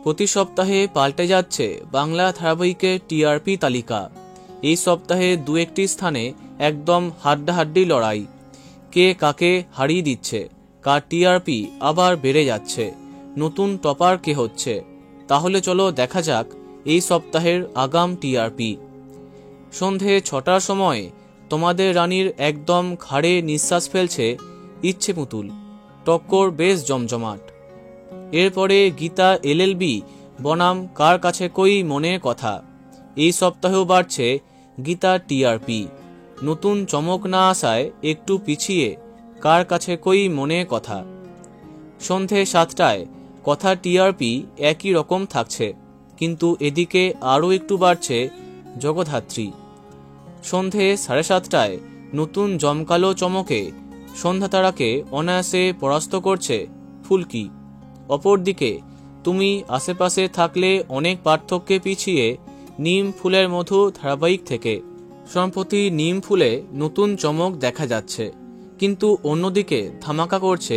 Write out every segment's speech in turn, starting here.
প্রতি সপ্তাহে পাল্টে যাচ্ছে বাংলা ধারাবাহিকের টিআরপি তালিকা। এই সপ্তাহে দু একটি স্থানে একদম হাড্ডাহাড্ডি লড়াই। কে কাকে হারিয়ে দিচ্ছে, কার টিআরপি আবার বেড়ে যাচ্ছে, নতুন টপার কে হচ্ছে। তাহলে চলো দেখা যাক এই সপ্তাহের আগাম টিআরপি। সন্ধে 6টার সময় তোমাদের রানীর একদম ঘাড়ে নিঃশ্বাস ফেলছে ইচ্ছে পুতুল। টক্কর বেশ জমজমাট। এরপরে গীতা এলএলবি বনাম কার কাছে কই মনের কথা। এই সপ্তাহেও বাড়ছে গীতা টিআরপি। নতুন চমক না আসায় একটু পিছিয়ে কার কাছে কই মনের কথা। সন্ধে 7টায় কথা টিআরপি একই রকম থাকছে, কিন্তু এদিকে আরও একটু বাড়ছে জগদ্ধাত্রী। সন্ধে 7:30টায় নতুন জমকালো চমকে সন্ধ্যাতারাকে অনায়াসে পরাস্ত করছে ফুলকি। অপরদিকে তুমি আশেপাশে থাকলে অনেক পার্থক্যে পিছিয়ে নিম ফুলের মধু ধারাবাহিক থেকে। সম্প্রতি নিম ফুলে নতুন চমক দেখা যাচ্ছে, কিন্তু অন্যদিকে ধামাকা করছে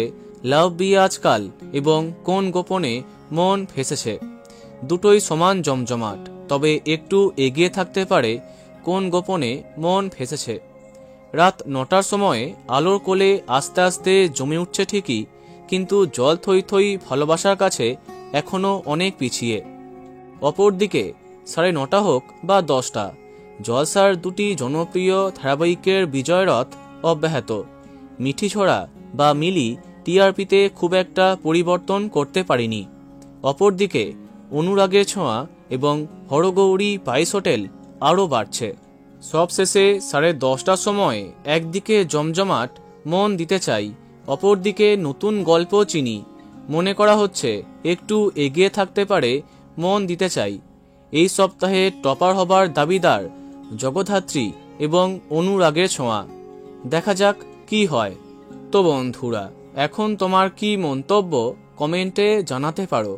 লাভ বিয়ে আজকাল এবং কোন গোপনে মন ফেসেছে। দুটোই সমান জমজমাট, তবে একটু এগিয়ে থাকতে পারে কোন গোপনে মন ফেসেছে। রাত 9টার সময় আলোর কোলে আস্তে আস্তে জমে উঠছে ঠিকই, কিন্তু জল থই থই ভালোবাসার কাছে এখনো অনেক পিছিয়ে। অপরদিকে 9:30 হোক বা 10টা, জলসার দুটি জনপ্রিয় ধারাবাহিকের বিজয়রথ অব্যাহত। মিঠি ছোড়া বা মিলি টিআরপিতে খুব একটা পরিবর্তন করতে পারেনি। অপরদিকে অনুরাগের ছোঁয়া এবং হরগৌরী পাইস হোটেল আরও বাড়ছে। সবশেষে 10:30টার সময় একদিকে জমজমাট মন দিতে চাই, অপরদিকে নতুন গল্প চিনি। মনে করা হচ্ছে একটু এগিয়ে থাকতে পারে মন দিতে চাই। এই সপ্তাহে টপার হবার দাবিদার জগদ্ধাত্রী এবং অনুরাগের ছোঁয়া। দেখা যাক কি হয়। তো বন্ধুরা, এখন তোমার কি মন্তব্য কমেন্টে জানাতে পারো।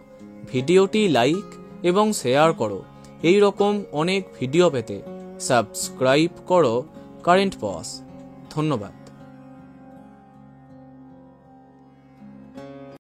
ভিডিওটি লাইক এবং শেয়ার করো। এই রকম অনেক ভিডিও পেতে সাবস্ক্রাইব করো কারেন্ট পজ। ধন্যবাদ।